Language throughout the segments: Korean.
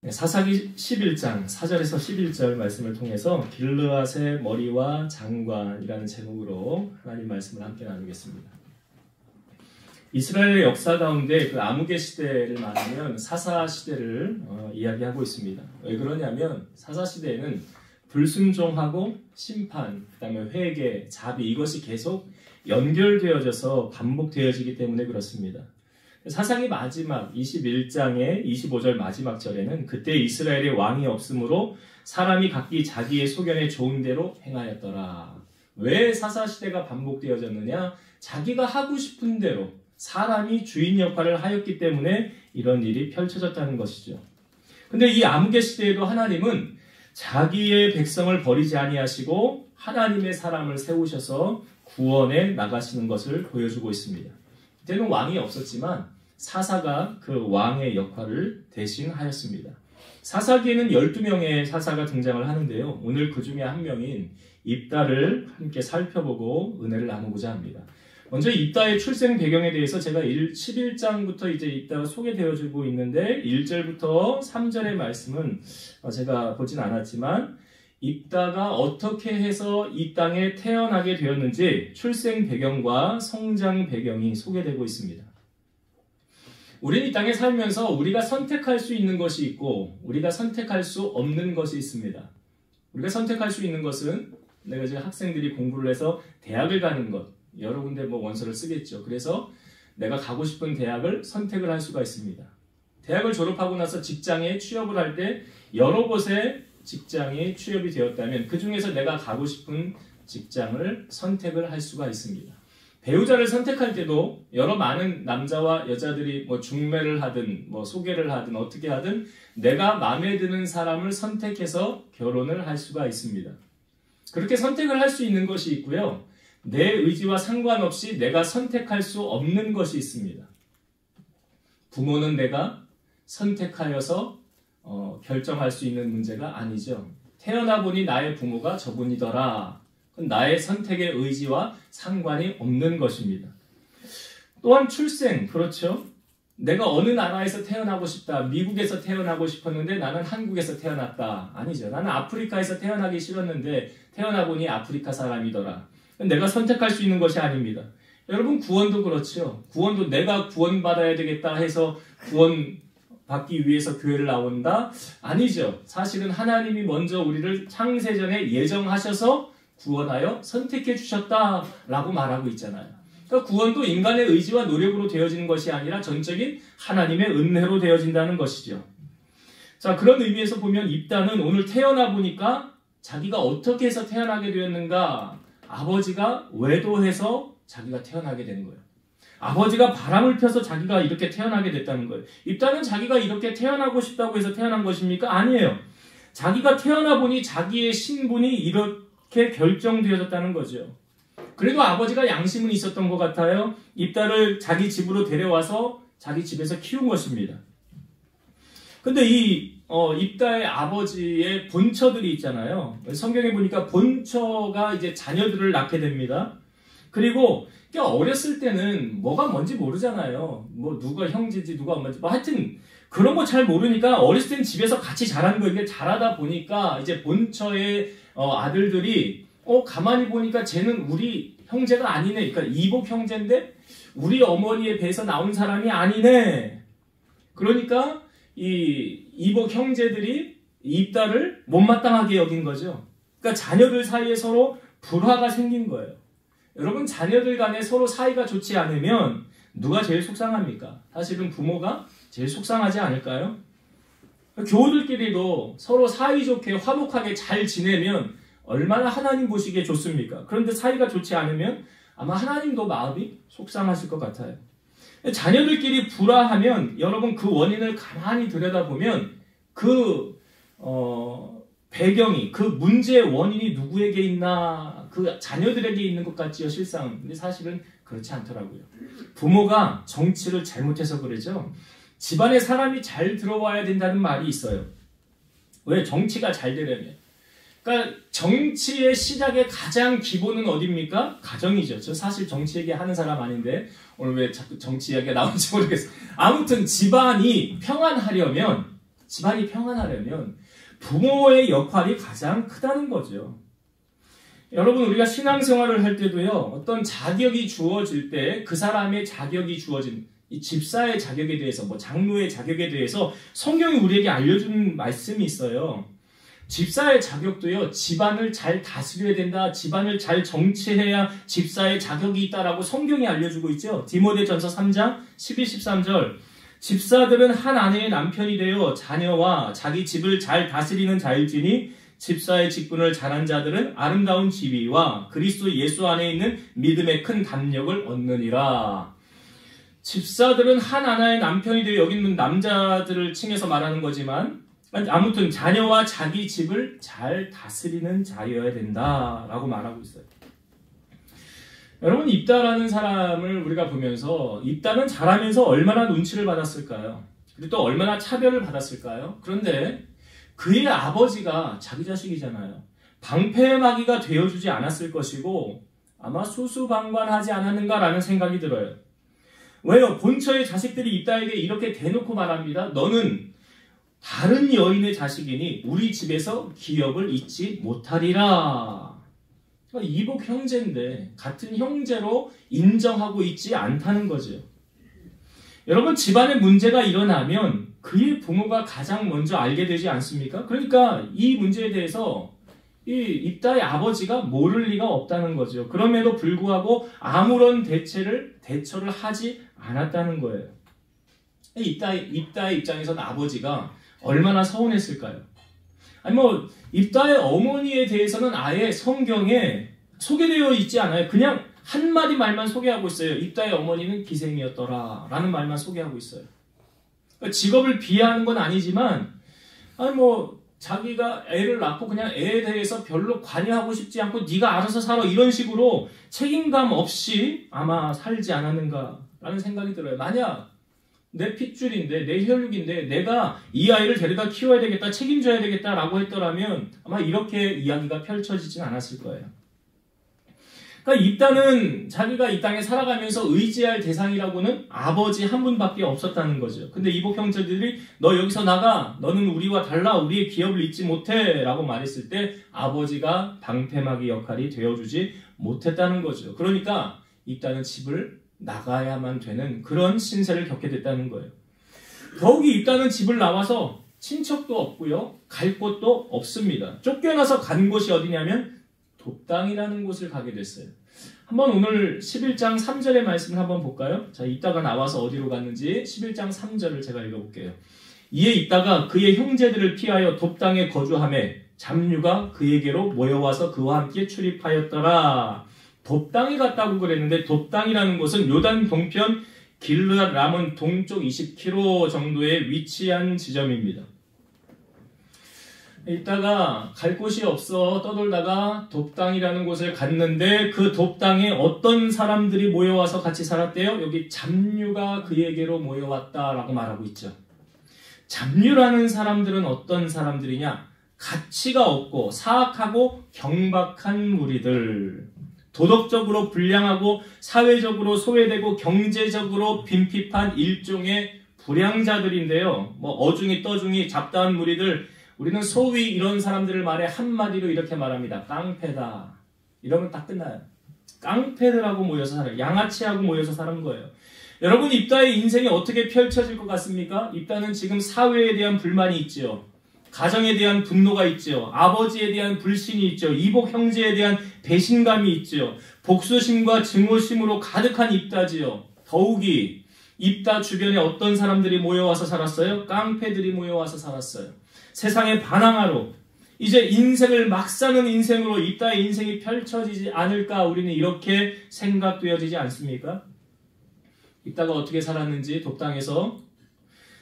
사사기 11장 4절에서 11절 말씀을 통해서 길르앗의 머리와 장관이라는 제목으로 하나님 말씀을 함께 나누겠습니다. 이스라엘의 역사 가운데 그 아무개 시대를 말하면 사사 시대를 이야기하고 있습니다. 왜 그러냐면 사사 시대에는 불순종하고 심판, 그 다음에 회개, 자비 이것이 계속 연결되어져서 반복되어지기 때문에 그렇습니다. 사사기 마지막 21장의 25절 마지막 절에는 그때 이스라엘의 왕이 없으므로 사람이 각기 자기의 소견에 좋은 대로 행하였더라. 왜 사사시대가 반복되어졌느냐? 자기가 하고 싶은 대로 사람이 주인 역할을 하였기 때문에 이런 일이 펼쳐졌다는 것이죠. 근데 이 아무개 시대에도 하나님은 자기의 백성을 버리지 아니하시고 하나님의 사람을 세우셔서 구원에 나가시는 것을 보여주고 있습니다. 그때는 왕이 없었지만 사사가 그 왕의 역할을 대신하였습니다. 사사기에는 12명의 사사가 등장을 하는데요. 오늘 그 중에 한 명인 입다를 함께 살펴보고 은혜를 나누고자 합니다. 먼저 입다의 출생 배경에 대해서 제가 11장부터 이제 입다가 소개되어지고 있는데 1절부터 3절의 말씀은 제가 보진 않았지만 입다가 어떻게 해서 이 땅에 태어나게 되었는지 출생 배경과 성장 배경이 소개되고 있습니다. 우리는 이 땅에 살면서 우리가 선택할 수 있는 것이 있고 우리가 선택할 수 없는 것이 있습니다. 우리가 선택할 수 있는 것은 내가 지금 학생들이 공부를 해서 대학을 가는 것, 여러 군데 원서를 쓰겠죠. 그래서 내가 가고 싶은 대학을 선택을 할 수가 있습니다. 대학을 졸업하고 나서 직장에 취업을 할 때 여러 곳에 직장에 취업이 되었다면 그 중에서 내가 가고 싶은 직장을 선택을 할 수가 있습니다. 배우자를 선택할 때도 여러 많은 남자와 여자들이 중매를 하든 소개를 하든 어떻게 하든 내가 마음에 드는 사람을 선택해서 결혼을 할 수가 있습니다. 그렇게 선택을 할 수 있는 것이 있고요. 내 의지와 상관없이 내가 선택할 수 없는 것이 있습니다. 부모는 내가 선택하여서 결정할 수 있는 문제가 아니죠. 태어나 보니 나의 부모가 저분이더라. 나의 선택의 의지와 상관이 없는 것입니다. 또한 출생, 그렇죠. 내가 어느 나라에서 태어나고 싶다. 미국에서 태어나고 싶었는데 나는 한국에서 태어났다. 아니죠. 나는 아프리카에서 태어나기 싫었는데 태어나 보니 아프리카 사람이더라. 내가 선택할 수 있는 것이 아닙니다. 여러분 구원도 그렇죠. 구원도 내가 구원받아야 되겠다 해서 구원받기 위해서 교회를 나온다? 아니죠. 사실은 하나님이 먼저 우리를 창세전에 예정하셔서 구원하여 선택해 주셨다라고 말하고 있잖아요. 그러니까 구원도 인간의 의지와 노력으로 되어지는 것이 아니라 전적인 하나님의 은혜로 되어진다는 것이죠. 자, 그런 의미에서 보면 입다는 오늘 태어나 보니까 자기가 어떻게 해서 태어나게 되었는가? 아버지가 외도해서 자기가 태어나게 된 거예요. 아버지가 바람을 펴서 자기가 이렇게 태어나게 됐다는 거예요. 입다는 자기가 이렇게 태어나고 싶다고 해서 태어난 것입니까? 아니에요. 자기가 태어나 보니 자기의 신분이 이렇게 결정되어졌다는 거죠. 그래도 아버지가 양심은 있었던 것 같아요. 입다를 자기 집으로 데려와서 자기 집에서 키운 것입니다. 근데 입다의 아버지의 본처들이 있잖아요. 성경에 보니까 본처가 이제 자녀들을 낳게 됩니다. 그리고 어렸을 때는 뭐가 뭔지 모르잖아요. 누가 형제지 누가 엄마지 하여튼 그런 거 잘 모르니까 어렸을 때는 집에서 같이 자라는 거예요. 자라다 보니까 이제 본처의 아들들이 가만히 보니까 쟤는 우리 형제가 아니네. 그러니까 이복 형제인데 우리 어머니의 배에서 나온 사람이 아니네. 그러니까 이 이복 형제들이 입다를 못마땅하게 여긴 거죠. 그러니까 자녀들 사이에 서로 불화가 생긴 거예요. 여러분 자녀들 간에 서로 사이가 좋지 않으면 누가 제일 속상합니까? 사실은 부모가 제일 속상하지 않을까요? 교우들끼리도 서로 사이좋게 화목하게 잘 지내면 얼마나 하나님 보시기에 좋습니까? 그런데 사이가 좋지 않으면 아마 하나님도 마음이 속상하실 것 같아요. 자녀들끼리 불화하면 여러분 그 원인을 가만히 들여다보면 그 배경이 그 문제의 원인이 누구에게 있나 그 자녀들에게 있는 것 같지요 실상은. 근데 사실은 그렇지 않더라고요. 부모가 정치를 잘못해서 그러죠. 집안에 사람이 잘 들어와야 된다는 말이 있어요. 왜? 정치가 잘 되려면. 그러니까 정치의 시작의 가장 기본은 어디입니까? 가정이죠. 저 사실 정치 얘기하는 사람 아닌데 오늘 왜 자꾸 정치 이야기가 나오는지 모르겠어요. 아무튼 집안이 평안하려면 집안이 평안하려면 부모의 역할이 가장 크다는 거죠. 여러분, 우리가 신앙생활을 할 때도요, 어떤 자격이 주어질 때 그 사람의 자격이 주어진 이 집사의 자격에 대해서, 뭐 장로의 자격에 대해서 성경이 우리에게 알려주는 말씀이 있어요. 집사의 자격도요, 집안을 잘 다스려야 된다, 집안을 잘 정치해야 집사의 자격이 있다라고 성경이 알려주고 있죠. 디모데전서 3장 12, 13절. 집사들은 한 아내의 남편이 되어 자녀와 자기 집을 잘 다스리는 자일지니 집사의 직분을 잘한 자들은 아름다운 지위와 그리스도 예수 안에 있는 믿음의 큰 담력을 얻느니라. 집사들은 한 아내의 남편이 되어 여기 있는 남자들을 칭해서 말하는 거지만 아무튼 자녀와 자기 집을 잘 다스리는 자여야 된다라고 말하고 있어요. 여러분, 입다라는 사람을 우리가 보면서 입다는 잘하면서 얼마나 눈치를 받았을까요? 그리고 또 얼마나 차별을 받았을까요? 그런데 그의 아버지가 자기 자식이잖아요. 방패막이가 되어주지 않았을 것이고 아마 수수방관하지 않았는가라는 생각이 들어요. 왜요? 본처의 자식들이 입다에게 이렇게 대놓고 말합니다. 너는 다른 여인의 자식이니 우리 집에서 기업을 잇지 못하리라. 그러니까 이복 형제인데 같은 형제로 인정하고 있지 않다는 거죠. 여러분, 집안에 문제가 일어나면 그의 부모가 가장 먼저 알게 되지 않습니까? 그러니까 이 문제에 대해서 이 입다의 아버지가 모를 리가 없다는 거죠. 그럼에도 불구하고 아무런 대처를 하지 않았다는 거예요. 입다의 입장에서는 아버지가 얼마나 서운했을까요? 아니 뭐 입다의 어머니에 대해서는 아예 성경에 소개되어 있지 않아요. 그냥 한마디 말만 소개하고 있어요. 입다의 어머니는 기생이었더라 라는 말만 소개하고 있어요. 그러니까 직업을 비하하는 건 아니지만 아니 뭐 자기가 애를 낳고 그냥 애에 대해서 별로 관여하고 싶지 않고 네가 알아서 살아 이런 식으로 책임감 없이 아마 살지 않았는가 라는 생각이 들어요. 만약 내 핏줄인데 내 혈육인데 내가 이 아이를 데려다 키워야 되겠다, 책임져야 되겠다라고 했더라면 아마 이렇게 이야기가 펼쳐지진 않았을 거예요. 그러니까 입다는 자기가 이 땅에 살아가면서 의지할 대상이라고는 아버지 한 분밖에 없었다는 거죠. 근데 이복 형제들이 너 여기서 나가, 너는 우리와 달라, 우리의 기업을 잇지 못해 라고 말했을 때 아버지가 방패막이 역할이 되어주지 못했다는 거죠. 그러니까 입다는 집을 나가야만 되는 그런 신세를 겪게 됐다는 거예요. 더욱이 입다는 집을 나와서 친척도 없고요, 갈 곳도 없습니다. 쫓겨나서 간 곳이 어디냐면 돕당이라는 곳을 가게 됐어요. 한번 오늘 11장 3절의 말씀을 한번 볼까요? 자, 이따가 나와서 어디로 갔는지 11장 3절을 제가 읽어볼게요. 이에 있다가 그의 형제들을 피하여 돕당에 거주하매 잡류가 그에게로 모여와서 그와 함께 출입하였더라. 돕당에 갔다고 그랬는데 돕당이라는 곳은 요단 동편 길르앗 람은 동쪽 20km 정도에 위치한 지점입니다. 이따가 갈 곳이 없어 떠돌다가 돕당이라는 곳을 갔는데 그 돕당에 어떤 사람들이 모여와서 같이 살았대요? 여기 잡류가 그에게로 모여왔다라고 말하고 있죠. 잡류라는 사람들은 어떤 사람들이냐? 가치가 없고 사악하고 경박한 무리들. 도덕적으로 불량하고 사회적으로 소외되고 경제적으로 빈핍한 일종의 불량자들인데요. 뭐 어중이 떠중이 잡다한 무리들, 우리는 소위 이런 사람들을 말해 한마디로 이렇게 말합니다. 깡패다. 이러면 딱 끝나요. 깡패들하고 모여서 살아요. 양아치하고 모여서 사는 거예요. 여러분, 입다의 인생이 어떻게 펼쳐질 것 같습니까? 입다는 지금 사회에 대한 불만이 있죠. 가정에 대한 분노가 있죠. 아버지에 대한 불신이 있죠. 이복 형제에 대한 배신감이 있죠. 복수심과 증오심으로 가득한 입다지요. 더욱이 입다 주변에 어떤 사람들이 모여와서 살았어요? 깡패들이 모여와서 살았어요. 세상에 반항하러 이제 인생을 막 사는 인생으로 입다의 인생이 펼쳐지지 않을까 우리는 이렇게 생각되어지지 않습니까? 입다가 어떻게 살았는지 돕당에서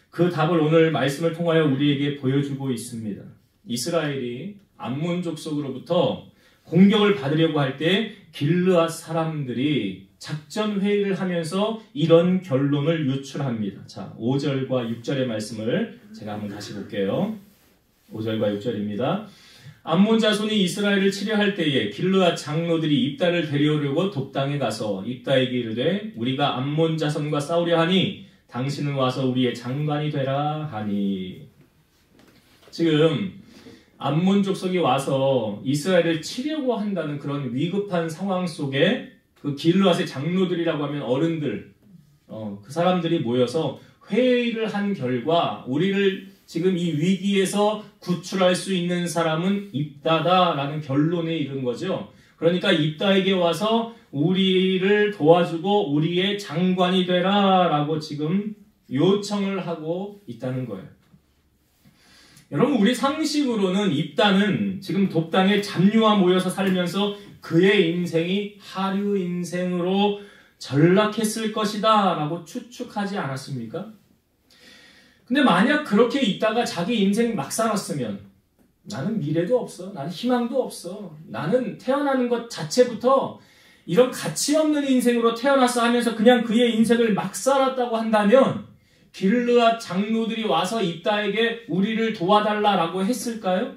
그 답을 오늘 말씀을 통하여 우리에게 보여주고 있습니다. 이스라엘이 암몬 족속으로부터 공격을 받으려고 할 때 길르앗 사람들이 작전 회의를 하면서 이런 결론을 유출합니다. 자, 5절과 6절의 말씀을 제가 한번 다시 볼게요. 5절과 6절입니다. 암몬 자손이 이스라엘을 치려할 때에 길르앗 장로들이 입다를 데려오려고 돕당에 가서 입다에게 이르되 우리가 암몬 자손과 싸우려 하니 당신은 와서 우리의 장관이 되라 하니. 지금 암몬 족속이 와서 이스라엘을 치려고 한다는 그런 위급한 상황 속에 그 길르앗의 장로들이라고 하면 어른들, 그 사람들이 모여서 회의를 한 결과 우리를 지금 이 위기에서 구출할 수 있는 사람은 입다다라는 결론에 이른 거죠. 그러니까 입다에게 와서 우리를 도와주고 우리의 장관이 되라라고 지금 요청을 하고 있다는 거예요. 여러분, 우리 상식으로는 입다는 지금 돕당에 잡류와 모여서 살면서 그의 인생이 하류 인생으로 전락했을 것이다 라고 추측하지 않았습니까? 근데 만약 그렇게 있다가 자기 인생 막 살았으면 나는 미래도 없어, 나는 희망도 없어, 나는 태어나는 것 자체부터 이런 가치 없는 인생으로 태어났어 하면서 그냥 그의 인생을 막 살았다고 한다면 길르앗 장로들이 와서 입다에게 우리를 도와달라라고 했을까요?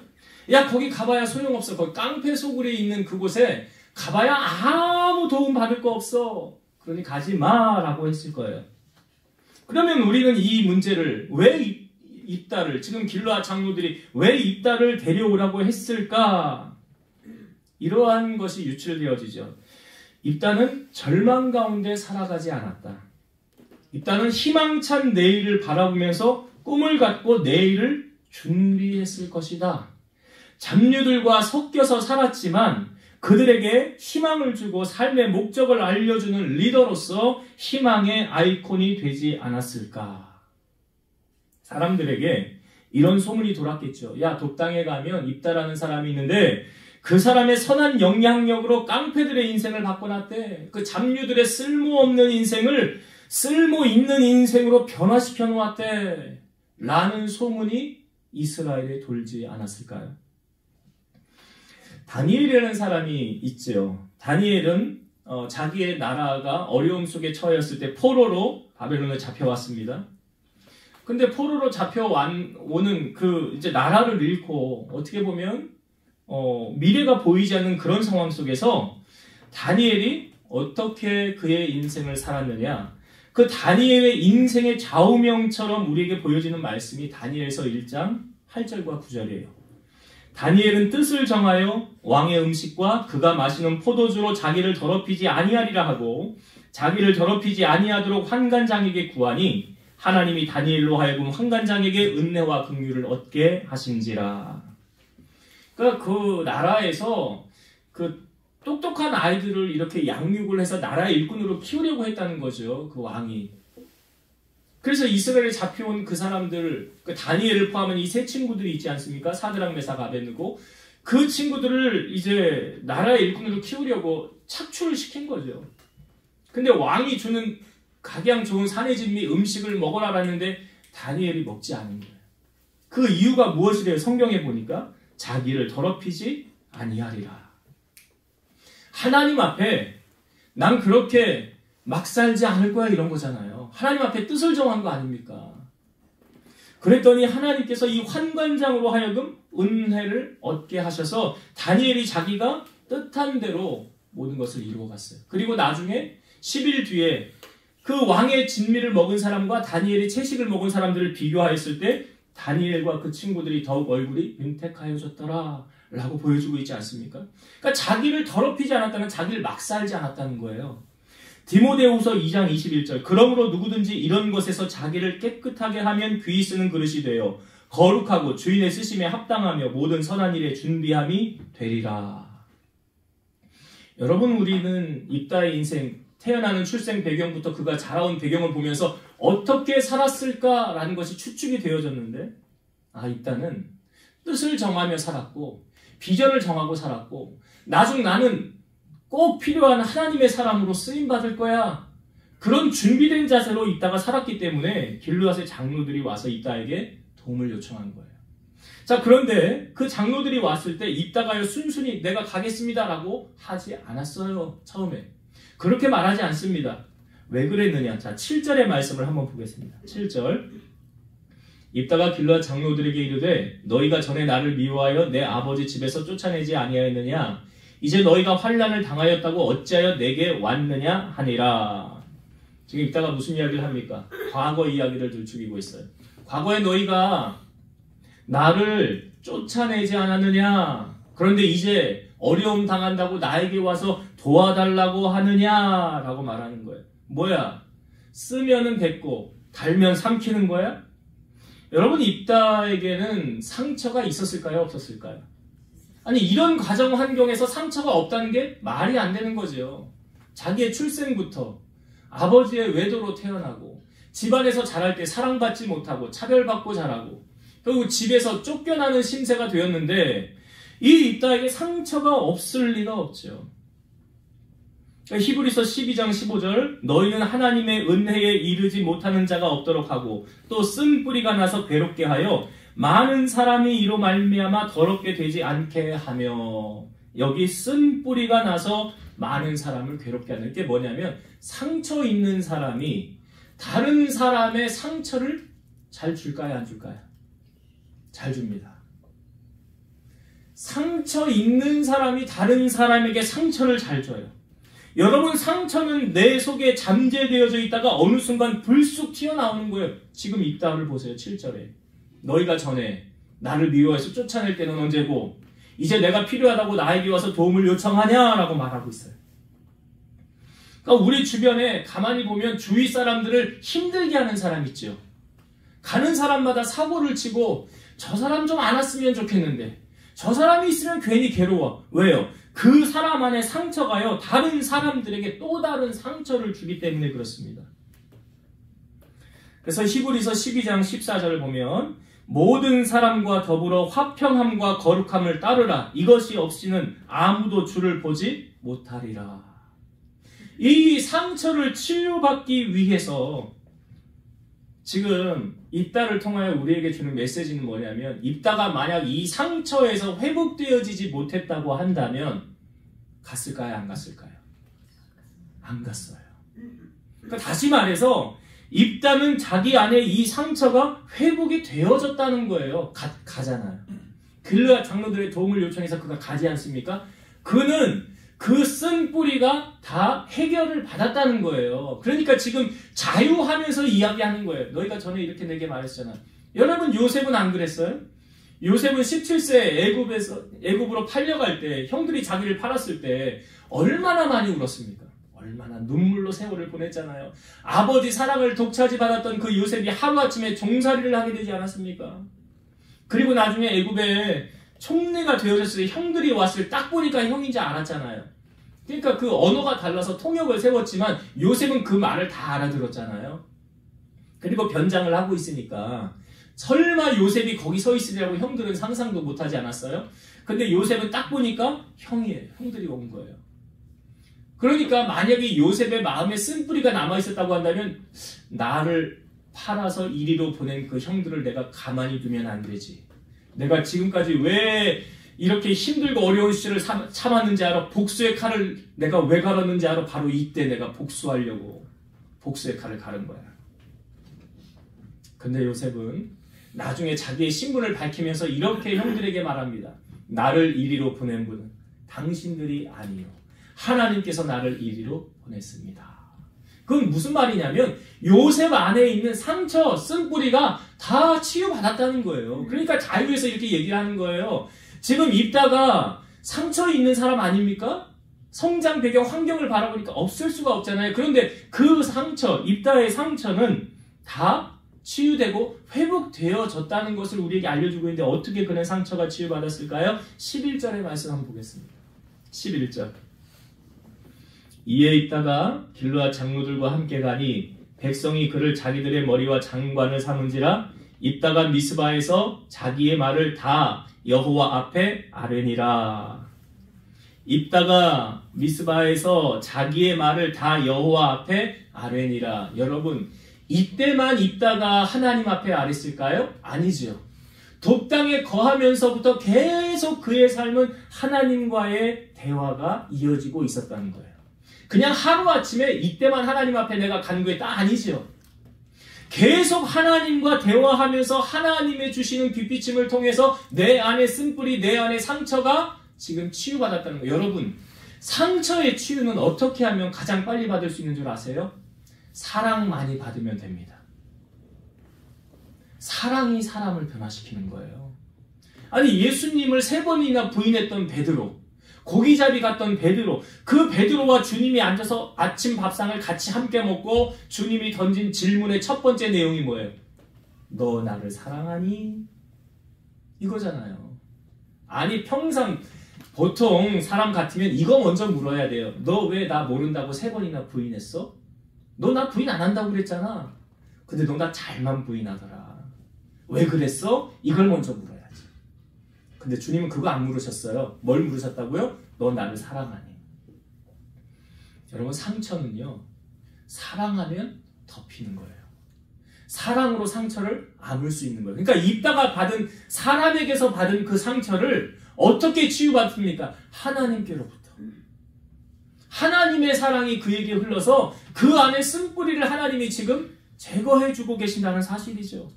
야, 거기 가봐야 소용없어. 거기 깡패 소굴에 있는 그곳에 가봐야 아무 도움 받을 거 없어. 그러니 가지 마라고 했을 거예요. 그러면 우리는 이 문제를 왜 입다를, 지금 길르앗 장로들이 왜 입다를 데려오라고 했을까? 이러한 것이 유출되어지죠. 입다는 절망 가운데 살아가지 않았다. 입다는 희망찬 내일을 바라보면서 꿈을 갖고 내일을 준비했을 것이다. 잡류들과 섞여서 살았지만 그들에게 희망을 주고 삶의 목적을 알려주는 리더로서 희망의 아이콘이 되지 않았을까. 사람들에게 이런 소문이 돌았겠죠. 야, 돕당에 가면 입다라는 사람이 있는데 그 사람의 선한 영향력으로 깡패들의 인생을 바꿔놨대. 그 잡류들의 쓸모없는 인생을 쓸모 있는 인생으로 변화시켜 놓았대. 라는 소문이 이스라엘에 돌지 않았을까요? 다니엘이라는 사람이 있죠. 다니엘은 자기의 나라가 어려움 속에 처했을 때 포로로 바벨론에 잡혀왔습니다. 근데 포로로 잡혀오는 그 이제 나라를 잃고 어떻게 보면 미래가 보이지 않는 그런 상황 속에서 다니엘이 어떻게 그의 인생을 살았느냐, 그 다니엘의 인생의 좌우명처럼 우리에게 보여지는 말씀이 다니엘서 1장 8절과 9절이에요. 다니엘은 뜻을 정하여 왕의 음식과 그가 마시는 포도주로 자기를 더럽히지 아니하리라 하고 자기를 더럽히지 아니하도록 환관장에게 구하니 하나님이 다니엘로 하여금 환관장에게 은혜와 긍휼을 얻게 하신지라. 그러니까 그 나라에서 그 똑똑한 아이들을 이렇게 양육을 해서 나라의 일꾼으로 키우려고 했다는 거죠. 그 왕이. 그래서 이스라엘에 잡혀온 그 사람들, 그 다니엘을 포함한 이 세 친구들이 있지 않습니까? 사드락, 메삭, 아벳느고. 그 친구들을 이제 나라의 일꾼으로 키우려고 착출을 시킨 거죠. 근데 왕이 주는 각양 좋은 사내진미 음식을 먹으라고 했는데 다니엘이 먹지 않은 거예요. 그 이유가 무엇이래요? 성경에 보니까 자기를 더럽히지 아니하리라. 하나님 앞에 난 그렇게 막 살지 않을 거야 이런 거잖아요. 하나님 앞에 뜻을 정한 거 아닙니까? 그랬더니 하나님께서 이 환관장으로 하여금 은혜를 얻게 하셔서 다니엘이 자기가 뜻한 대로 모든 것을 이루어갔어요. 그리고 나중에 10일 뒤에 그 왕의 진미를 먹은 사람과 다니엘이 채식을 먹은 사람들을 비교하였을 때 다니엘과 그 친구들이 더욱 얼굴이 윤택하여졌더라 라고 보여주고 있지 않습니까? 그러니까 자기를 더럽히지 않았다는, 자기를 막 살지 않았다는 거예요. 디모데후서 2장 21절 그러므로 누구든지 이런 것에서 자기를 깨끗하게 하면 귀히 쓰는 그릇이 되어 거룩하고 주인의 쓰심에 합당하며 모든 선한 일에 준비함이 되리라. 여러분, 우리는 입다의 인생, 태어나는 출생 배경부터 그가 자라온 배경을 보면서 어떻게 살았을까라는 것이 추측이 되어졌는데, 입다는 뜻을 정하며 살았고 비전을 정하고 살았고 나중 나는 꼭 필요한 하나님의 사람으로 쓰임받을 거야. 그런 준비된 자세로 입다가 살았기 때문에 길르앗의 장로들이 와서 입다에게 도움을 요청한 거예요. 자, 그런데 그 장로들이 왔을 때 입다가요 순순히 내가 가겠습니다라고 하지 않았어요. 처음에. 그렇게 말하지 않습니다. 왜 그랬느냐? 자, 7절의 말씀을 한번 보겠습니다. 7절. 입다가 길르앗 장로들에게 이르되 너희가 전에 나를 미워하여 내 아버지 집에서 쫓아내지 아니하였느냐? 이제 너희가 환난을 당하였다고 어찌하여 내게 왔느냐 하니라. 지금 입다가 무슨 이야기를 합니까? 과거 이야기를 들추기고 있어요. 과거에 너희가 나를 쫓아내지 않았느냐? 그런데 이제 어려움 당한다고 나에게 와서 도와달라고 하느냐라고 말하는 거예요. 뭐야? 쓰면은 뱉고 달면 삼키는 거야? 여러분, 입다에게는 상처가 있었을까요? 없었을까요? 아니, 이런 가정 환경에서 상처가 없다는 게 말이 안 되는 거죠. 자기의 출생부터 아버지의 외도로 태어나고 집안에서 자랄 때 사랑받지 못하고 차별받고 자라고 결국 집에서 쫓겨나는 신세가 되었는데 이 입다에게 상처가 없을 리가 없죠. 히브리서 12장 15절 너희는 하나님의 은혜에 이르지 못하는 자가 없도록 하고 또 쓴뿌리가 나서 괴롭게 하여 많은 사람이 이로 말미암아 더럽게 되지 않게 하며 여기 쓴뿌리가 나서 많은 사람을 괴롭게 하는 게 뭐냐면 상처 있는 사람이 다른 사람의 상처를 잘 줄까요? 안 줄까요? 잘 줍니다. 상처 있는 사람이 다른 사람에게 상처를 잘 줘요. 여러분, 상처는 내 속에 잠재되어져 있다가 어느 순간 불쑥 튀어나오는 거예요. 지금 입다를 보세요. 7절에 너희가 전에 나를 미워해서 쫓아낼 때는 언제고 이제 내가 필요하다고 나에게 와서 도움을 요청하냐라고 말하고 있어요. 그러니까 우리 주변에 가만히 보면 주위 사람들을 힘들게 하는 사람 있죠. 가는 사람마다 사고를 치고 저 사람 좀 안 왔으면 좋겠는데 저 사람이 있으면 괜히 괴로워. 왜요? 그 사람 안에 상처가요 다른 사람들에게 또 다른 상처를 주기 때문에 그렇습니다. 그래서 히브리서 12장 14절을 보면 모든 사람과 더불어 화평함과 거룩함을 따르라. 이것이 없이는 아무도 주를 보지 못하리라. 이 상처를 치유받기 위해서 지금 입다를 통하여 우리에게 주는 메시지는 뭐냐면 입다가 만약 이 상처에서 회복되어지지 못했다고 한다면 갔을까요? 안 갔을까요? 안 갔어요. 그러니까 다시 말해서 입다는 자기 안에 이 상처가 회복이 되어졌다는 거예요. 가잖아요. 길르앗 장로들의 도움을 요청해서 그가 가지 않습니까? 그는 그 쓴 뿌리가 다 해결을 받았다는 거예요. 그러니까 지금 자유하면서 이야기하는 거예요. 너희가 전에 이렇게 내게 말했잖아. 여러분, 요셉은 안 그랬어요? 요셉은 17세 애굽으로 팔려갈 때 형들이 자기를 팔았을 때 얼마나 많이 울었습니까? 얼마나 눈물로 세월을 보냈잖아요. 아버지 사랑을 독차지 받았던 그 요셉이 하루아침에 종살이를 하게 되지 않았습니까? 그리고 나중에 애굽에 총리가 되어졌을 때 형들이 왔을 때 딱 보니까 형인지 알았잖아요. 그러니까 그 언어가 달라서 통역을 세웠지만 요셉은 그 말을 다 알아들었잖아요. 그리고 변장을 하고 있으니까 설마 요셉이 거기 서 있으리라고 형들은 상상도 못하지 않았어요? 근데 요셉은 딱 보니까 형이에요. 형들이 온 거예요. 그러니까 만약에 요셉의 마음에 쓴뿌리가 남아있었다고 한다면 나를 팔아서 이리로 보낸 그 형들을 내가 가만히 두면 안 되지. 내가 지금까지 왜 이렇게 힘들고 어려운 시절을 참았는지 알아? 복수의 칼을 내가 왜 갈았는지 알아? 바로 이때 내가 복수하려고 복수의 칼을 갈은 거야. 근데 요셉은 나중에 자기의 신분을 밝히면서 이렇게 형들에게 말합니다. 나를 이리로 보낸 분은 당신들이 아니요 하나님께서 나를 이리로 보냈습니다. 그건 무슨 말이냐면 요셉 안에 있는 상처, 쓴뿌리가 다 치유받았다는 거예요. 그러니까 자유에서 이렇게 얘기를 하는 거예요. 지금 입다가 상처 있는 사람 아닙니까? 성장 배경 환경을 바라보니까 없을 수가 없잖아요. 그런데 그 상처, 입다의 상처는 다 치유되고 회복되어졌다는 것을 우리에게 알려주고 있는데 어떻게 그는 상처가 치유받았을까요? 11절의 말씀 한번 보겠습니다. 11절 이에 있다가 길르앗 장로들과 함께 가니 백성이 그를 자기들의 머리와 장관을 삼은지라 입다가 미스바에서 자기의 말을 다 여호와 앞에 아뢰니라. 입다가 미스바에서 자기의 말을 다 여호와 앞에 아뢰니라. 여러분, 이때만 입다가 하나님 앞에 아랬을까요? 아니죠. 독당에 거하면서부터 계속 그의 삶은 하나님과의 대화가 이어지고 있었다는 거예요. 그냥 하루아침에 이때만 하나님 앞에 내가 간구했다 아니죠. 계속 하나님과 대화하면서 하나님의 주시는 빛비침을 통해서 내 안에 쓴뿌리, 내 안에 상처가 지금 치유받았다는 거예요. 여러분, 상처의 치유는 어떻게 하면 가장 빨리 받을 수 있는 줄 아세요? 사랑 많이 받으면 됩니다. 사랑이 사람을 변화시키는 거예요. 아니 예수님을 3번이나 부인했던 베드로, 고기잡이 갔던 베드로, 그 베드로와 주님이 앉아서 아침 밥상을 같이 함께 먹고 주님이 던진 질문의 첫 번째 내용이 뭐예요? 너 나를 사랑하니? 이거잖아요. 아니 평상 보통 사람 같으면 이거 먼저 물어야 돼요. 너 왜 나 모른다고 3번이나 부인했어? 너 나 부인 안 한다고 그랬잖아. 근데 너 나 잘만 부인하더라. 왜 그랬어? 이걸 먼저 물어야지. 근데 주님은 그거 안 물으셨어요. 뭘 물으셨다고요? 너 나를 사랑하니? 여러분 상처는요, 사랑하면 덮이는 거예요. 사랑으로 상처를 아물 수 있는 거예요. 그러니까 입다가 받은, 사람에게서 받은 그 상처를 어떻게 치유받습니까? 하나님께로부터. 하나님의 사랑이 그에게 흘러서 그 안에 쓴뿌리를 하나님이 지금 제거해주고 계신다는 사실이죠.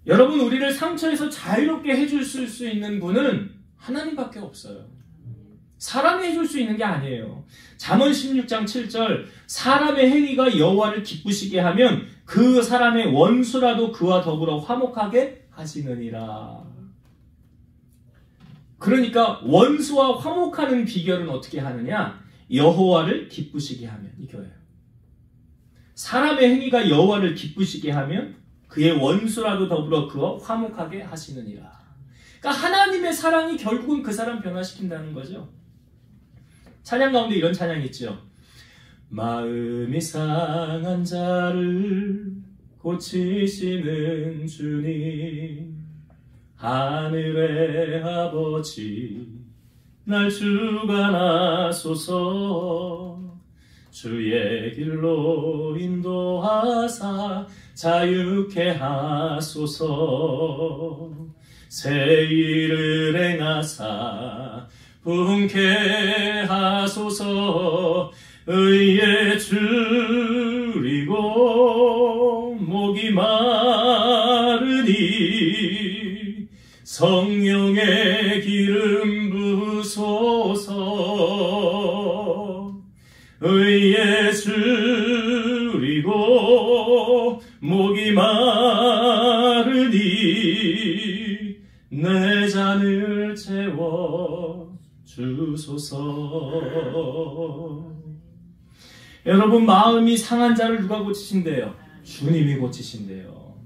여러분, 우리를 상처에서 자유롭게 해줄 수 있는 분은 하나님밖에 없어요. 사람이 해줄 수 있는 게 아니에요. 잠언 16장 7절, 사람의 행위가 여호와를 기쁘시게 하면 그 사람의 원수라도 그와 더불어 화목하게 하시느니라. 그러니까 원수와 화목하는 비결은 어떻게 하느냐? 여호와를 기쁘시게 하면, 이거예요. 사람의 행위가 여호와를 기쁘시게 하면 그의 원수라도 더불어 그와 화목하게 하시느니라. 그러니까 하나님의 사랑이 결국은 그 사람 변화시킨다는 거죠. 찬양 가운데 이런 찬양이 있죠. 마음이 상한 자를 고치시는 주님, 하늘의 아버지 날 주관하소서. 주의 길로 인도하사 자유케 하소서. 새 일을 행하사 분케 하소서. 의에 줄이고 목이 마르니 성령의 기름 부으소서. 의에 줄이고 목이 마르니 내 잔을 채워 주소서. 여러분, 마음이 상한 자를 누가 고치신대요? 주님이 고치신대요.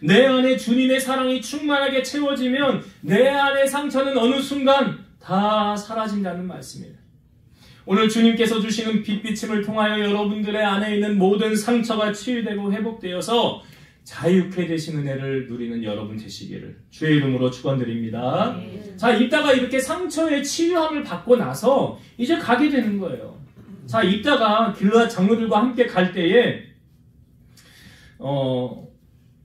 내 안에 주님의 사랑이 충만하게 채워지면 내 안의 상처는 어느 순간 다 사라진다는 말씀이에요. 오늘 주님께서 주시는 빛비침을 통하여 여러분들의 안에 있는 모든 상처가 치유되고 회복되어서 자유케 되신 은혜를 누리는 여러분 되시기를 주의 이름으로 축원드립니다. 자, 이따가 이렇게 상처의 치유함을 받고 나서 이제 가게 되는 거예요. 자, 이따가 길르앗 장로들과 함께 갈 때에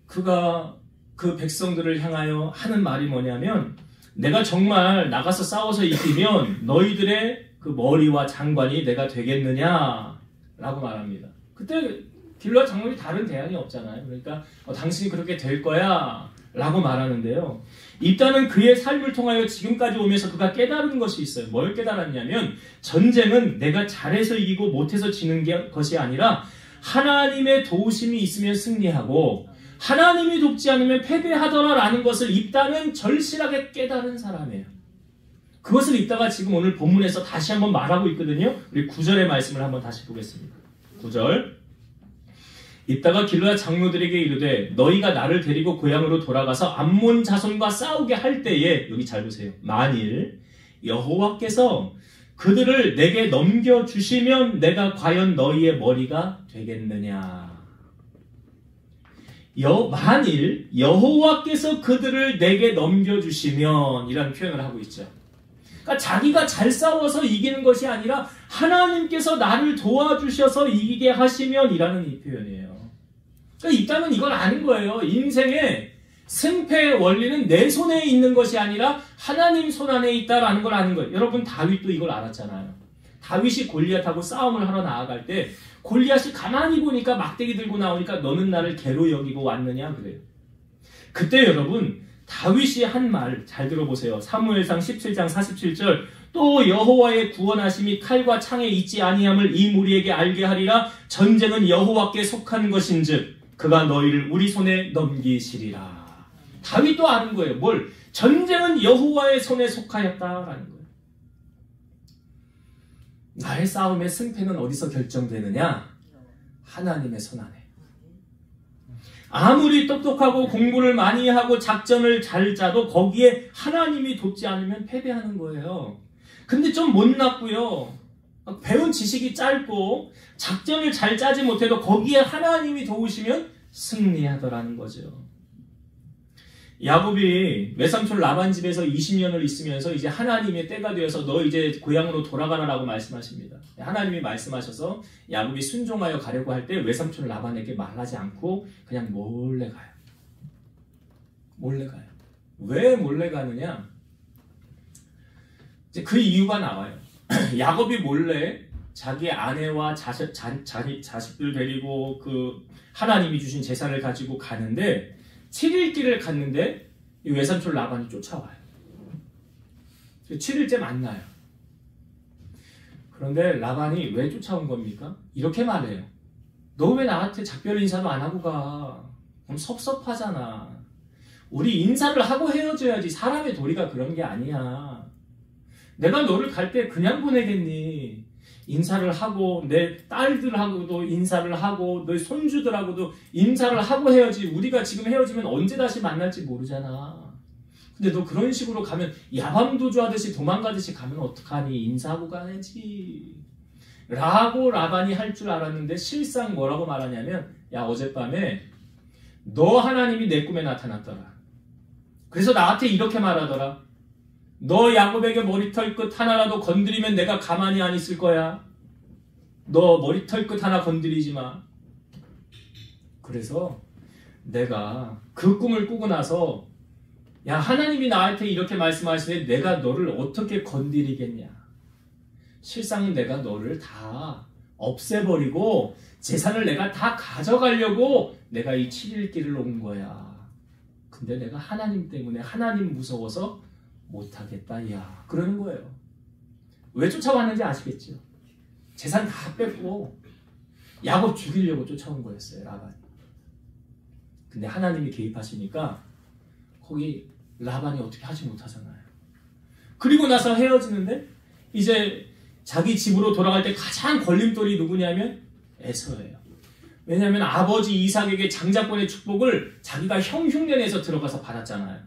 그가 그 백성들을 향하여 하는 말이 뭐냐면, 내가 정말 나가서 싸워서 이기면 너희들의 그 머리와 장관이 내가 되겠느냐 라고 말합니다. 그때 길르앗 장로들이 다른 대안이 없잖아요. 그러니까 당신이 그렇게 될 거야 라고 말하는데요. 입다는 그의 삶을 통하여 지금까지 오면서 그가 깨달은 것이 있어요. 뭘 깨달았냐면, 전쟁은 내가 잘해서 이기고 못해서 지는 것이 아니라 하나님의 도우심이 있으면 승리하고 하나님이 돕지 않으면 패배하더라라는 것을 입다는 절실하게 깨달은 사람이에요. 그것을 입다가 지금 오늘 본문에서 다시 한번 말하고 있거든요. 우리 9절의 말씀을 한번 다시 보겠습니다. 9절. 입다가 길르앗 장로들에게 이르되 너희가 나를 데리고 고향으로 돌아가서 암몬 자손과 싸우게 할 때에, 여기 잘 보세요. 만일 여호와께서 그들을 내게 넘겨주시면 내가 과연 너희의 머리가 되겠느냐. 만일 여호와께서 그들을 내게 넘겨주시면 이라는 표현을 하고 있죠. 그러니까 자기가 잘 싸워서 이기는 것이 아니라 하나님께서 나를 도와주셔서 이기게 하시면 이라는 이 표현이에요. 그러니까 입다는 이걸 아는 거예요. 인생의 승패의 원리는 내 손에 있는 것이 아니라 하나님 손 안에 있다라는 걸 아는 거예요. 여러분, 다윗도 이걸 알았잖아요. 다윗이 골리앗하고 싸움을 하러 나아갈 때 골리앗이 가만히 보니까 막대기 들고 나오니까 너는 나를 개로 여기고 왔느냐 그래요. 그때 여러분, 다윗이 한 말 잘 들어보세요. 사무엘상 17장 47절. 또 여호와의 구원하심이 칼과 창에 있지 아니함을 이 무리에게 알게 하리라. 전쟁은 여호와께 속한 것인즉 그가 너희를 우리 손에 넘기시리라. 다윗도 아는 거예요. 뭘? 전쟁은 여호와의 손에 속하였다라는 거예요. 나의 싸움의 승패는 어디서 결정되느냐? 하나님의 손 안에. 아무리 똑똑하고 공부를 많이 하고 작전을 잘 짜도 거기에 하나님이 돕지 않으면 패배하는 거예요. 근데 좀 못났고요. 배운 지식이 짧고 작전을 잘 짜지 못해도 거기에 하나님이 도우시면 승리하더라는 거죠. 야곱이 외삼촌 라반 집에서 20년을 있으면서 이제 하나님의 때가 되어서 너 이제 고향으로 돌아가라라고 말씀하십니다. 하나님이 말씀하셔서 야곱이 순종하여 가려고 할 때 외삼촌 라반에게 말하지 않고 그냥 몰래 가요. 몰래 가요. 왜 몰래 가느냐? 이제 그 이유가 나와요. 야곱이 몰래 자기 아내와 자식들 데리고 그 하나님이 주신 재산을 가지고 가는데 7일 길을 갔는데 이 외삼촌 라반이 쫓아와요. 7일째 만나요. 그런데 라반이 왜 쫓아온 겁니까? 이렇게 말해요. 너 왜 나한테 작별 인사도 안 하고 가? 그럼 섭섭하잖아. 우리 인사를 하고 헤어져야지. 사람의 도리가 그런 게 아니야. 내가 너를 갈 때 그냥 보내겠니? 인사를 하고 내 딸들하고도 인사를 하고 너희 손주들하고도 인사를 하고 해야지. 우리가 지금 헤어지면 언제 다시 만날지 모르잖아. 근데 너 그런 식으로 가면 야밤도주하듯이 도망가듯이 가면 어떡하니? 인사하고 가야지 라고 라반이 할 줄 알았는데 실상 뭐라고 말하냐면 야 어젯밤에 너 하나님이 내 꿈에 나타났더라. 그래서 나한테 이렇게 말하더라. 너 야곱에게 머리털 끝 하나라도 건드리면 내가 가만히 안 있을 거야. 너 머리털 끝 하나 건드리지 마. 그래서 내가 그 꿈을 꾸고 나서 야 하나님이 나한테 이렇게 말씀하시는데 내가 너를 어떻게 건드리겠냐. 실상은 내가 너를 다 없애버리고 재산을 내가 다 가져가려고 내가 이 7일 길을 온 거야. 근데 내가 하나님 때문에 하나님 무서워서 못하겠다. 야 그러는 거예요. 왜 쫓아왔는지 아시겠죠? 재산 다 뺏고 야곱 죽이려고 쫓아온 거였어요. 라반이. 근데 하나님이 개입하시니까 거기 라반이 어떻게 하지 못하잖아요. 그리고 나서 헤어지는데 이제 자기 집으로 돌아갈 때 가장 걸림돌이 누구냐면 에서예요. 왜냐하면 아버지 이삭에게 장자권의 축복을 자기가 형 흉내내서 들어가서 받았잖아요.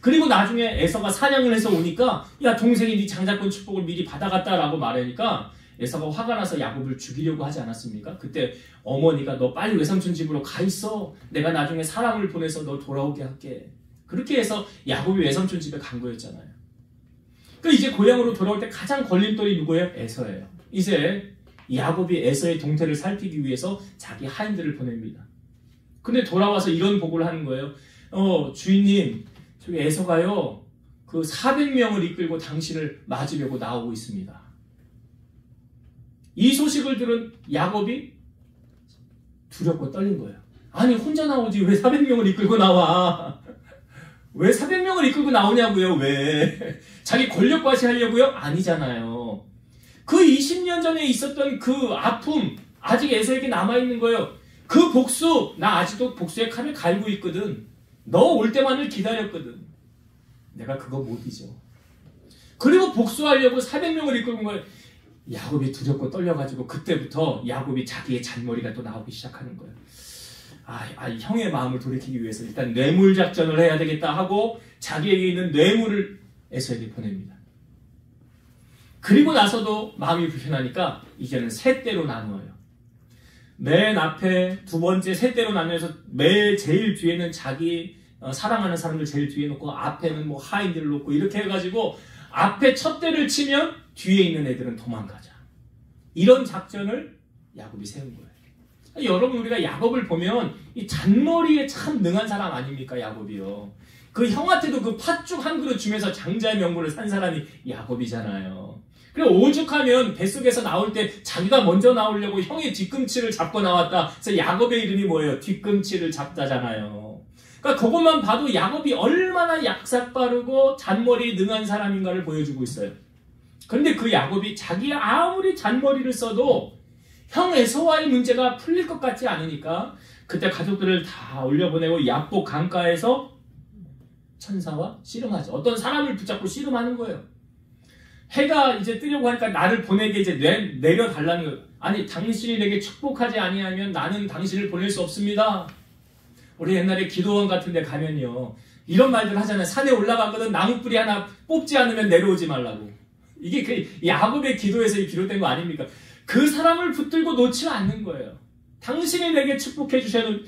그리고 나중에 에서가 사냥을 해서 오니까 야 동생이 네 장자권 축복을 미리 받아갔다라고 말하니까 에서가 화가 나서 야곱을 죽이려고 하지 않았습니까? 그때 어머니가 너 빨리 외삼촌 집으로 가 있어. 내가 나중에 사람을 보내서 너 돌아오게 할게. 그렇게 해서 야곱이 외삼촌 집에 간 거였잖아요. 그러니까 이제 고향으로 돌아올 때 가장 걸림돌이 누구예요? 에서예요. 이제 야곱이 에서의 동태를 살피기 위해서 자기 하인들을 보냅니다. 근데 돌아와서 이런 보고를 하는 거예요. 주인님 저기 에서가요 그 400명을 이끌고 당신을 맞으려고 나오고 있습니다. 이 소식을 들은 야곱이 두렵고 떨린 거예요. 아니 혼자 나오지 왜 400명을 이끌고 나와? 왜 400명을 이끌고 나오냐고요? 왜? 자기 권력 과시하려고요? 아니잖아요. 그 20년 전에 있었던 그 아픔 아직 에서에게 남아있는 거예요. 그 복수 나 아직도 복수의 칼을 갈고 있거든. 너 올 때만을 기다렸거든. 내가 그거 못 잊어. 그리고 복수하려고 400명을 이끌고 온 거예요. 야곱이 두렵고 떨려가지고 그때부터 야곱이 자기의 잔머리가 또 나오기 시작하는 거예요. 형의 마음을 돌이키기 위해서 일단 뇌물 작전을 해야 되겠다 하고 자기에게 있는 뇌물을 에서에게 보냅니다. 그리고 나서도 마음이 불편하니까 이제는 세 대로 나누어요. 맨 앞에 두 번째 세 대로 나누어서 맨 제일 뒤에는 자기 사랑하는 사람들 제일 뒤에 놓고 앞에는 뭐 하인들을 놓고 이렇게 해가지고 앞에 첫 대를 치면 뒤에 있는 애들은 도망가자. 이런 작전을 야곱이 세운 거예요. 여러분 우리가 야곱을 보면 이 잔머리에 참 능한 사람 아닙니까? 야곱이요. 그 형한테도 그 팥죽 한 그릇 주면서 장자의 명분을 산 사람이 야곱이잖아요. 그리고 오죽하면 뱃속에서 나올 때 자기가 먼저 나오려고 형의 뒤꿈치를 잡고 나왔다. 그래서 야곱의 이름이 뭐예요? 뒤꿈치를 잡다잖아요. 그러니까 그것만 봐도 야곱이 얼마나 약삭빠르고 잔머리에 능한 사람인가를 보여주고 있어요. 그런데 그 야곱이 자기 아무리 잔머리를 써도 형 에서와의 문제가 풀릴 것 같지 않으니까 그때 가족들을 다 올려보내고 야복 강가에서 천사와 씨름하죠. 어떤 사람을 붙잡고 씨름하는 거예요. 해가 이제 뜨려고 하니까 나를 보내게 이제 내려달라는 거예요. 아니, 당신이 내게 축복하지 아니하면 나는 당신을 보낼 수 없습니다. 우리 옛날에 기도원 같은 데 가면요, 이런 말들 하잖아요. 산에 올라가거든 나무 뿌리 하나 뽑지 않으면 내려오지 말라고. 이게 그 야곱의 기도에서 비롯된 거 아닙니까? 그 사람을 붙들고 놓지는 않는 거예요. 당신이 내게 축복해 주셔도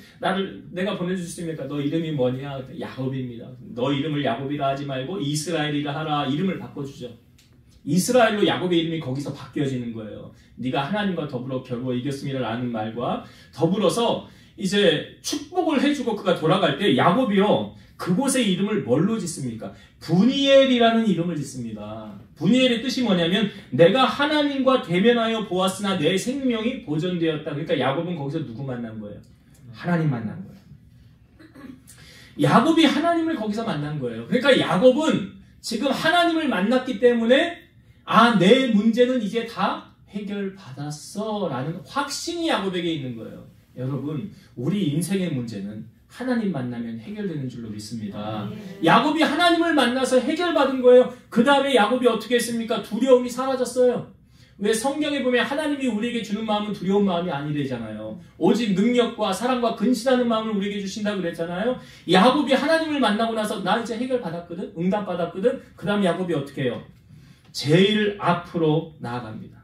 내가 보내줄 수 있습니까? 너 이름이 뭐냐? 야곱입니다. 너 이름을 야곱이라 하지 말고 이스라엘이라 하라. 이름을 바꿔주죠. 이스라엘로 야곱의 이름이 거기서 바뀌어지는 거예요. 네가 하나님과 더불어 겨루어 이겼음이라는 말과 더불어서 이제 축복을 해주고 그가 돌아갈 때 야곱이요, 그곳의 이름을 뭘로 짓습니까? 분이엘이라는 이름을 짓습니다. 분이엘의 뜻이 뭐냐면 내가 하나님과 대면하여 보았으나 내 생명이 보존되었다. 그러니까 야곱은 거기서 누구 만난 거예요? 하나님 만난 거예요. 야곱이 하나님을 거기서 만난 거예요. 그러니까 야곱은 지금 하나님을 만났기 때문에 내 문제는 이제 다 해결받았어 라는 확신이 야곱에게 있는 거예요. 여러분, 우리 인생의 문제는 하나님 만나면 해결되는 줄로 믿습니다. 야곱이 하나님을 만나서 해결받은 거예요. 그 다음에 야곱이 어떻게 했습니까? 두려움이 사라졌어요. 왜 성경에 보면 하나님이 우리에게 주는 마음은 두려운 마음이 아니래잖아요. 오직 능력과 사랑과 근신하는 마음을 우리에게 주신다고 그랬잖아요. 야곱이 하나님을 만나고 나서 나 이제 해결받았거든, 응답받았거든. 그 다음에 야곱이 어떻게 해요? 제일 앞으로 나아갑니다.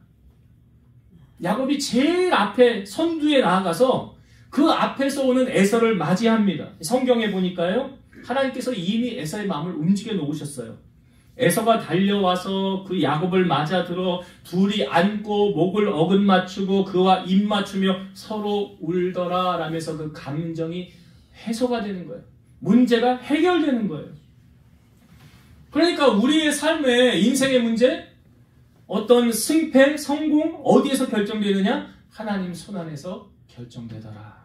야곱이 제일 앞에 선두에 나아가서 그 앞에서 오는 에서를 맞이합니다. 성경에 보니까요, 하나님께서 이미 에서의 마음을 움직여 놓으셨어요. 에서가 달려와서 그 야곱을 맞아들어 둘이 안고 목을 어긋 맞추고 그와 입 맞추며 서로 울더라 라면서 그 감정이 해소가 되는 거예요. 문제가 해결되는 거예요. 그러니까 우리의 삶의 인생의 문제, 어떤 승패, 성공, 어디에서 결정되느냐? 하나님 손안에서 결정되더라.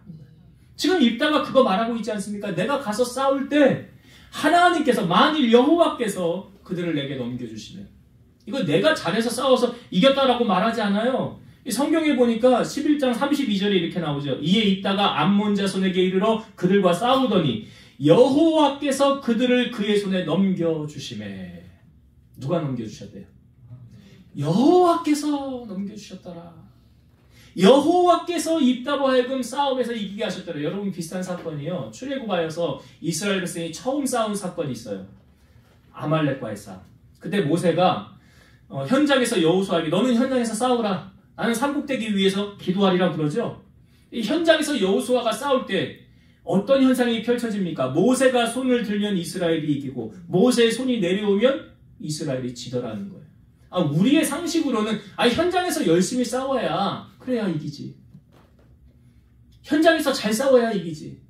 지금 입다가 그거 말하고 있지 않습니까? 내가 가서 싸울 때 하나님께서, 만일 여호와께서 그들을 내게 넘겨주시면, 이거 내가 잘해서 싸워서 이겼다라고 말하지 않아요. 성경에 보니까 11장 32절에 이렇게 나오죠. 이에 입다가 암몬 자손에게 이르러 그들과 싸우더니 여호와께서 그들을 그의 손에 넘겨주시매. 누가 넘겨주셨대요? 여호와께서 넘겨주셨더라. 여호와께서 입다로 하여금 싸움에서 이기게 하셨더라. 여러분, 비슷한 사건이요, 출애굽하여서 이스라엘 백성이 처음 싸운 사건이 있어요. 아말렉과의 싸움. 그때 모세가 현장에서 여호수아에게 너는 현장에서 싸우라, 나는 삼국되기 위해서 기도하리라 그러죠. 이 현장에서 여호수아가 싸울 때 어떤 현상이 펼쳐집니까? 모세가 손을 들면 이스라엘이 이기고 모세의 손이 내려오면 이스라엘이 지더라는 거예요. 우리의 상식으로는 현장에서 열심히 싸워야 그래야 이기지, 현장에서 잘 싸워야 이기지,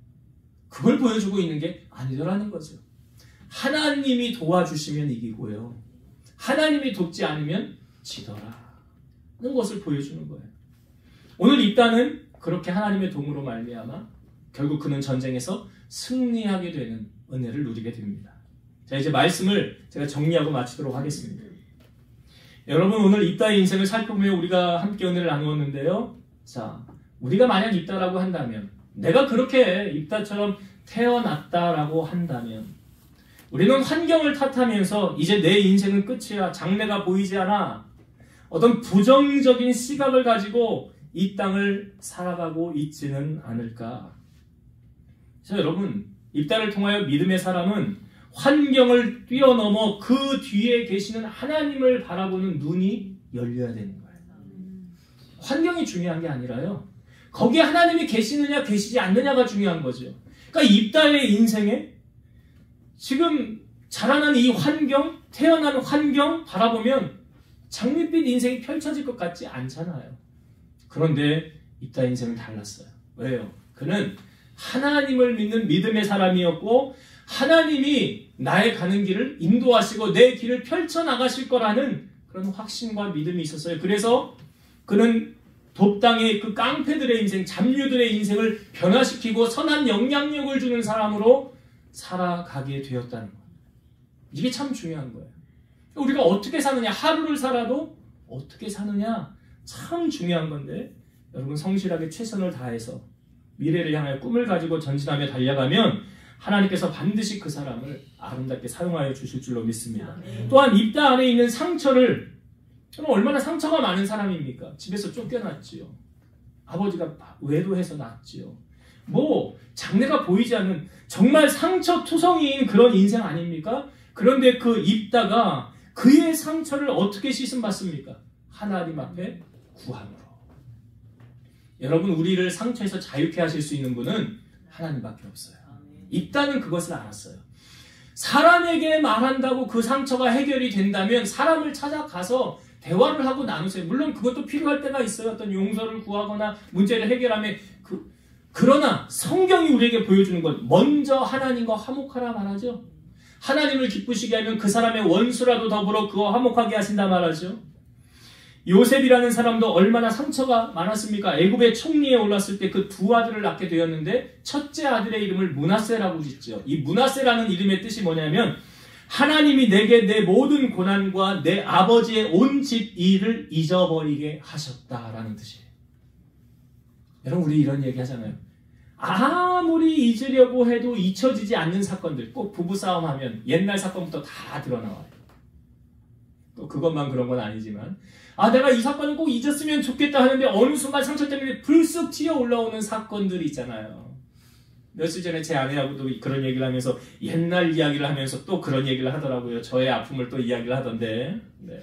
그걸 보여주고 있는 게 아니더라는 거죠. 하나님이 도와주시면 이기고요, 하나님이 돕지 않으면 지더라는 것을 보여주는 거예요. 오늘 입다는 그렇게 하나님의 도움으로 말미암아 결국 그는 전쟁에서 승리하게 되는 은혜를 누리게 됩니다. 자, 이제 말씀을 제가 정리하고 마치도록 하겠습니다. 여러분, 오늘 입다의 인생을 살펴보며 우리가 함께 은혜를 나누었는데요. 자, 우리가 만약 입다라고 한다면, 내가 그렇게 입다처럼 태어났다라고 한다면, 우리는 환경을 탓하면서 이제 내 인생은 끝이야, 장래가 보이지 않아, 어떤 부정적인 시각을 가지고 이 땅을 살아가고 있지는 않을까. 자, 여러분, 입다를 통하여 믿음의 사람은 환경을 뛰어넘어 그 뒤에 계시는 하나님을 바라보는 눈이 열려야 되는 거예요. 환경이 중요한 게 아니라요, 거기에 하나님이 계시느냐 계시지 않느냐가 중요한 거죠. 그러니까 입다의 인생에 지금 자라난 이 환경, 태어난 환경 바라보면 장밋빛 인생이 펼쳐질 것 같지 않잖아요. 그런데 입다 인생은 달랐어요. 왜요? 그는 하나님을 믿는 믿음의 사람이었고, 하나님이 나의 가는 길을 인도하시고 내 길을 펼쳐나가실 거라는 그런 확신과 믿음이 있었어요. 그래서 그는 돕당의 그 깡패들의 인생, 잡류들의 인생을 변화시키고 선한 영향력을 주는 사람으로 살아가게 되었다는 거예요. 이게 참 중요한 거예요. 우리가 어떻게 사느냐, 하루를 살아도 어떻게 사느냐 참 중요한 건데, 여러분 성실하게 최선을 다해서 미래를 향하여 꿈을 가지고 전진하며 달려가면 하나님께서 반드시 그 사람을 아름답게 사용하여 주실 줄로 믿습니다. 또한 입다 안에 있는 상처를, 얼마나 상처가 많은 사람입니까? 집에서 쫓겨났지요. 아버지가 외도해서 낳았지요. 뭐 장래가 보이지 않는 정말 상처투성이인 그런 인생 아닙니까? 그런데 그 입다가 그의 상처를 어떻게 씻음받습니까? 하나님 앞에 구함으로. 여러분, 우리를 상처에서 자유케 하실 수 있는 분은 하나님밖에 없어요. 입다는 그것을 알았어요. 사람에게 말한다고 그 상처가 해결이 된다면 사람을 찾아가서 대화를 하고 나누세요. 물론 그것도 필요할 때가 있어요. 어떤 용서를 구하거나 문제를 해결하면 그러나 성경이 우리에게 보여주는 것, 먼저 하나님과 화목하라 말하죠. 하나님을 기쁘시게 하면 그 사람의 원수라도 더불어 그와 화목하게 하신다 말하죠. 요셉이라는 사람도 얼마나 상처가 많았습니까? 애굽의 총리에 올랐을 때 그 두 아들을 낳게 되었는데 첫째 아들의 이름을 므낫세라고 짓죠. 이 므낫세라는 이름의 뜻이 뭐냐면 하나님이 내게 내 모든 고난과 내 아버지의 온 집 일을 잊어버리게 하셨다라는 뜻이에요. 여러분, 우리 이런 얘기 하잖아요. 아무리 잊으려고 해도 잊혀지지 않는 사건들, 꼭 부부싸움 하면 옛날 사건부터 다 드러나와요. 또 그것만 그런 건 아니지만 내가 이 사건을 꼭 잊었으면 좋겠다 하는데 어느 순간 상처 때문에 불쑥 튀어 올라오는 사건들이 있잖아요. 며칠 전에 제 아내하고도 그런 얘기를 하면서 옛날 이야기를 하면서 또 그런 얘기를 하더라고요. 저의 아픔을 또 이야기를 하던데. 네.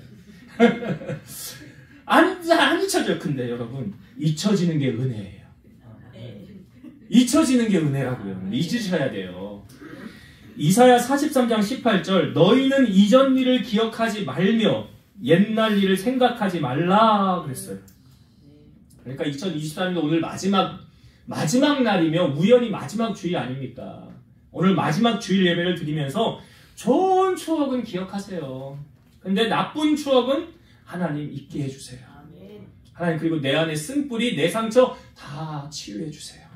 안 잊혀져요. 근데 여러분, 잊혀지는 게 은혜예요. 잊혀지는 게 은혜라고요. 잊으셔야 돼요. 이사야 43장 18절, 너희는 이전 일을 기억하지 말며 옛날 일을 생각하지 말라 그랬어요. 그러니까 2023년도 오늘 마지막 날이며 우연히 마지막 주일 아닙니까? 오늘 마지막 주일 예배를 드리면서 좋은 추억은 기억하세요. 근데 나쁜 추억은 하나님 잊게 해주세요. 하나님, 그리고 내 안에 쓴뿌리, 내 상처 다 치유해 주세요.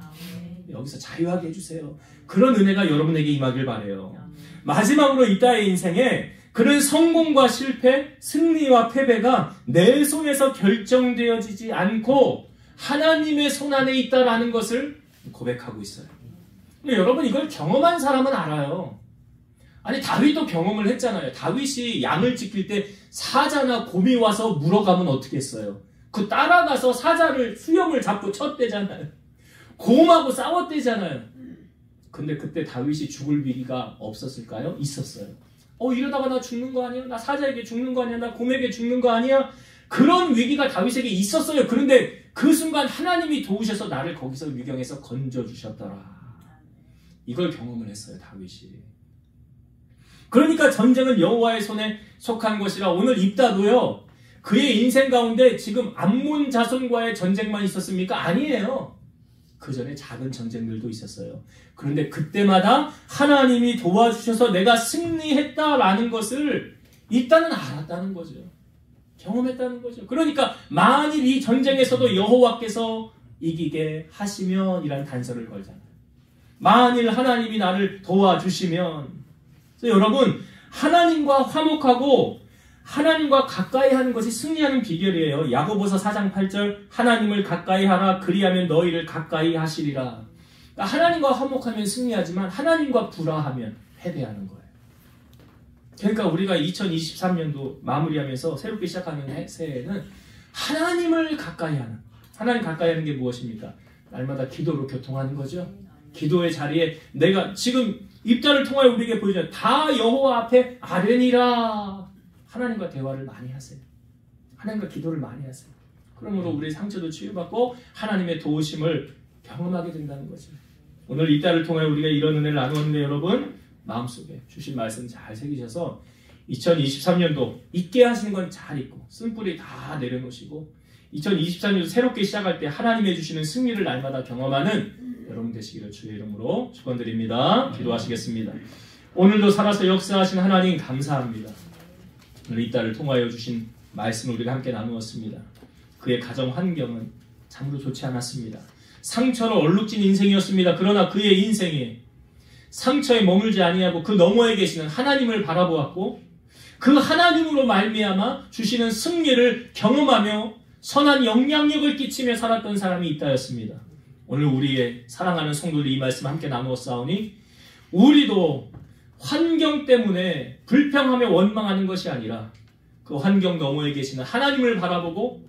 여기서 자유하게 해주세요. 그런 은혜가 여러분에게 임하길 바라요. 마지막으로 이따의 인생에 그런 성공과 실패, 승리와 패배가 내 손에서 결정되어지지 않고 하나님의 손 안에 있다라는 것을 고백하고 있어요. 근데 여러분, 이걸 경험한 사람은 알아요. 아니, 다윗도 경험을 했잖아요. 다윗이 양을 지킬 때 사자나 곰이 와서 물어가면 어떻게 했어요? 그 따라가서 사자를 수염을 잡고 쳤대잖아요. 곰하고 싸웠대잖아요. 근데 그때 다윗이 죽을 위기가 없었을까요? 있었어요. 이러다가 나 죽는 거 아니야? 나 사자에게 죽는 거 아니야? 나 곰에게 죽는 거 아니야? 그런 위기가 다윗에게 있었어요. 그런데 그 순간 하나님이 도우셔서 나를 거기서 위경에서 건져주셨더라. 이걸 경험을 했어요, 다윗이. 그러니까 전쟁은 여호와의 손에 속한 것이라. 오늘 입다도요, 그의 인생 가운데 지금 암몬 자손과의 전쟁만 있었습니까? 아니에요. 그 전에 작은 전쟁들도 있었어요. 그런데 그때마다 하나님이 도와주셔서 내가 승리했다라는 것을 일단은 알았다는 거죠. 경험했다는 거죠. 그러니까 만일 이 전쟁에서도 여호와께서 이기게 하시면 이란 단서를 걸잖아요. 만일 하나님이 나를 도와주시면. 그래서 여러분, 하나님과 화목하고 하나님과 가까이 하는 것이 승리하는 비결이에요. 야고보서 4장 8절, 하나님을 가까이 하라, 그리하면 너희를 가까이 하시리라. 그러니까 하나님과 화목하면 승리하지만 하나님과 불화하면 패배하는 거예요. 그러니까 우리가 2023년도 마무리하면서 새롭게 시작하는 새해에는 하나님을 가까이 하는, 하나님 가까이 하는 게 무엇입니까? 날마다 기도로 교통하는 거죠. 기도의 자리에 내가 지금 입다를 통하여 우리에게 보여줘요. 다 여호와 앞에 아뢰니라. 하나님과 대화를 많이 하세요. 하나님과 기도를 많이 하세요. 그러므로 우리의 상처도 치유받고 하나님의 도우심을 경험하게 된다는 거죠. 오늘 이따를 통해 우리가 이런 은혜를 나누었는데 여러분, 마음속에 주신 말씀 잘 새기셔서 2023년도 잊게 하시는 건 잘 잊고 쓴뿌리 다 내려놓으시고 2023년도 새롭게 시작할 때 하나님이 주시는 승리를 날마다 경험하는 여러분 되시기를 주의 이름으로 축원드립니다. 기도하시겠습니다. 오늘도 살아서 역사하신 하나님 감사합니다. 오늘 이따를 통하여 주신 말씀을 우리가 함께 나누었습니다. 그의 가정 환경은 참으로 좋지 않았습니다. 상처로 얼룩진 인생이었습니다. 그러나 그의 인생에 상처에 머물지 아니하고 그 너머에 계시는 하나님을 바라보았고 그 하나님으로 말미암아 주시는 승리를 경험하며 선한 영향력을 끼치며 살았던 사람이 있다였습니다. 오늘 우리의 사랑하는 성도들이 이 말씀 함께 나누었사오니 우리도 환경 때문에 불평하며 원망하는 것이 아니라 그 환경 너머에 계시는 하나님을 바라보고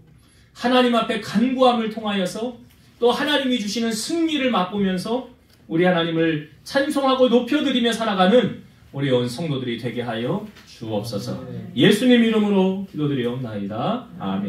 하나님 앞에 간구함을 통하여서 또 하나님이 주시는 승리를 맛보면서 우리 하나님을 찬송하고 높여드리며 살아가는 우리 온 성도들이 되게 하여 주옵소서. 예수님 이름으로 기도드리옵나이다. 아멘.